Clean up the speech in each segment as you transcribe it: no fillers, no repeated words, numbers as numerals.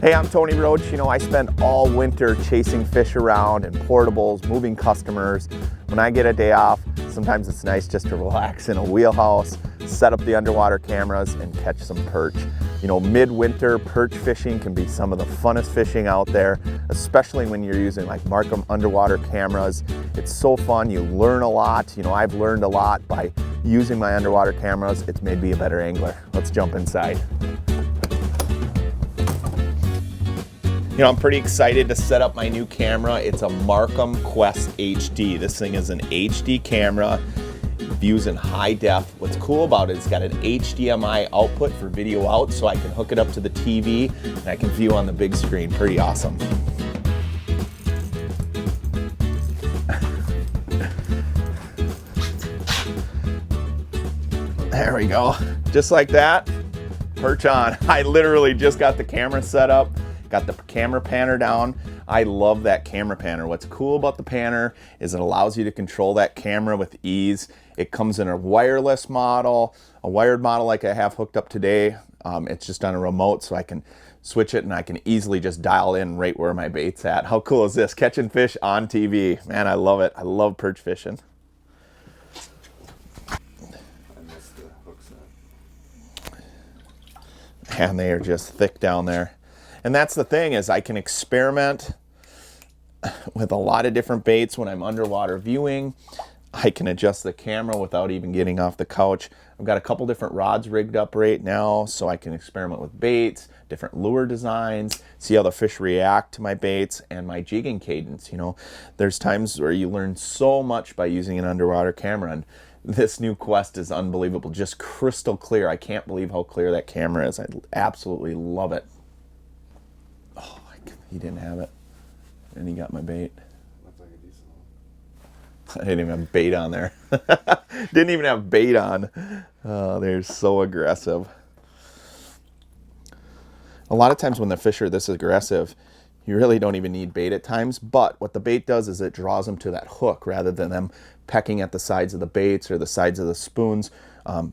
Hey, I'm Tony Roach. You know, I spend all winter chasing fish around and portables, moving customers. When I get a day off, sometimes it's nice just to relax in a wheelhouse, set up the underwater cameras, and catch some perch. You know, midwinter perch fishing can be some of the funnest fishing out there, especially when you're using like Markham underwater cameras. It's so fun, you learn a lot. You know, I've learned a lot by using my underwater cameras. It's made me a better angler. Let's jump inside. You know, I'm pretty excited to set up my new camera. It's a Markham Quest HD. This thing is an HD camera, views in high def. What's cool about it, it's got an HDMI output for video out, so I can hook it up to the TV and I can view on the big screen. Pretty awesome. There we go. Just like that, perch on. I literally just got the camera set up. Got the camera panner down. I love that camera panner. What's cool about the panner is it allows you to control that camera with ease. It comes in a wireless model, a wired model like I have hooked up today. It's just on a remote, so I can switch it and I can easily just dial in right where my bait's at. How cool is this? Catching fish on TV. Man, I love it. I love perch fishing. And they are just thick down there. And that's the thing, is I can experiment with a lot of different baits when I'm underwater viewing. I can adjust the camera without even getting off the couch. I've got a couple different rods rigged up right now, so I can experiment with baits, different lure designs, see how the fish react to my baits and my jigging cadence. You know, there's times where you learn so much by using an underwater camera, and this new Quest is unbelievable, just crystal clear. I can't believe how clear that camera is. I absolutely love it. Oh, he didn't have it, and he got my bait. Looks like a decent one. I didn't even have bait on there. Didn't even have bait on. They're so aggressive. A lot of times when the fish are this aggressive, you really don't even need bait at times, but what the bait does is it draws them to that hook rather than them pecking at the sides of the baits or the sides of the spoons.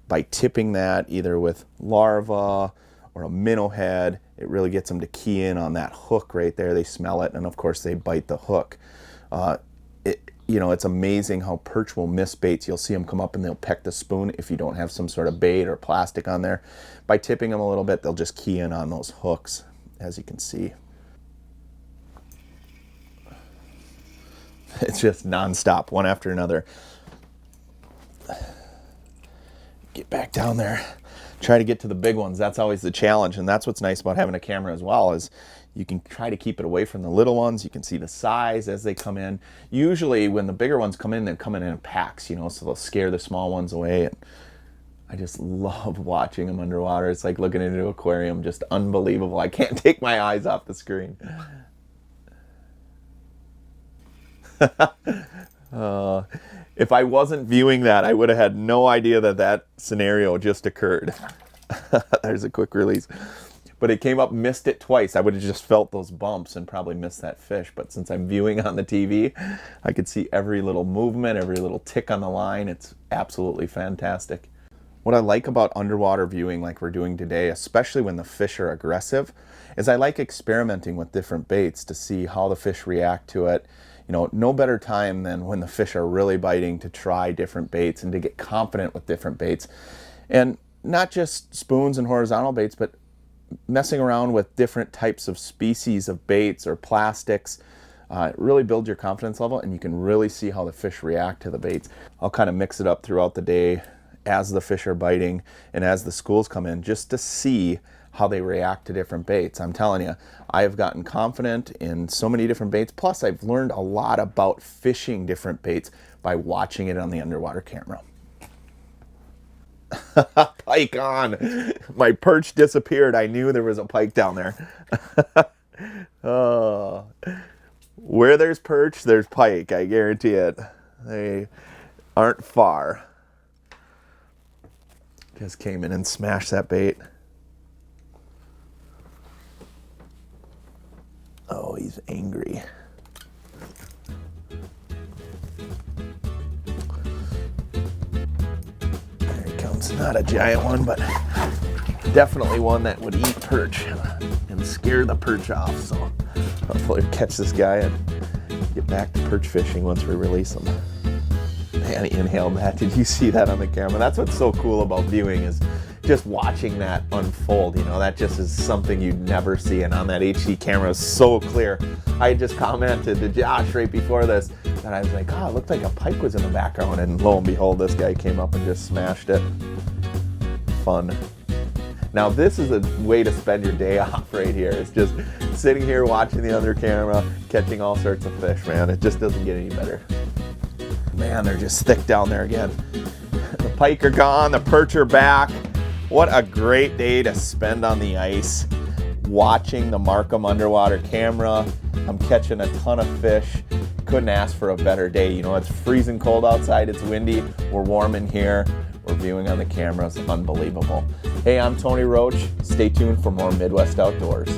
By tipping that either with larva or a minnow head, it really gets them to key in on that hook right there. They smell it, and of course they bite the hook. You know, it's amazing how perch will miss baits. You'll see them come up and they'll peck the spoon if you don't have some sort of bait or plastic on there. By tipping them a little bit, they'll just key in on those hooks, as you can see. It's just nonstop, one after another. Get back down there. Try to get to the big ones. That's always the challenge, and that's what's nice about having a camera as well, is you can try to keep it away from the little ones. You can see the size as they come in. Usually when the bigger ones come in, they're coming in packs, you know, so they'll scare the small ones away. And I just love watching them underwater. It's like looking into an aquarium, just unbelievable. I can't take my eyes off the screen. If I wasn't viewing that, I would have had no idea that that scenario just occurred. There's a quick release. But it came up, missed it twice. I would have just felt those bumps and probably missed that fish. But since I'm viewing on the TV, I could see every little movement, every little tick on the line. It's absolutely fantastic. What I like about underwater viewing like we're doing today, especially when the fish are aggressive, is I like experimenting with different baits to see how the fish react to it. You know, no better time than when the fish are really biting to try different baits and to get confident with different baits. And not just spoons and horizontal baits, but messing around with different types of species of baits or plastics. Really build your confidence level, and you can really see how the fish react to the baits. I'll kind of mix it up throughout the day as the fish are biting and as the schools come in, just to see how they react to different baits. I'm telling you, I have gotten confident in so many different baits. Plus, I've learned a lot about fishing different baits by watching it on the underwater camera. Pike on. My perch disappeared. I knew there was a pike down there. Oh. Where there's perch, there's pike. I guarantee it. They aren't far. Just came in and smashed that bait. Oh, he's angry. There he comes. Not a giant one, but definitely one that would eat perch and scare the perch off. So hopefully we'll catch this guy and get back to perch fishing once we release him. Man, he inhaled that. Did you see that on the camera? That's what's so cool about viewing, is just watching that unfold. You know, that just is something you'd never see, and on that HD camera is so clear. I had just commented to Josh right before this that I was like, oh, it looked like a pike was in the background, and lo and behold, this guy came up and just smashed it. Fun. Now this is a way to spend your day off right here. It's just sitting here watching the other camera, catching all sorts of fish, man. It just doesn't get any better. Man, they're just thick down there again. The pike are gone, the perch are back. What a great day to spend on the ice, watching the Markham underwater camera. I'm catching a ton of fish. Couldn't ask for a better day. You know, it's freezing cold outside, it's windy, we're warm in here. We're viewing on the cameras, unbelievable. Hey, I'm Tony Roach. Stay tuned for more Midwest Outdoors.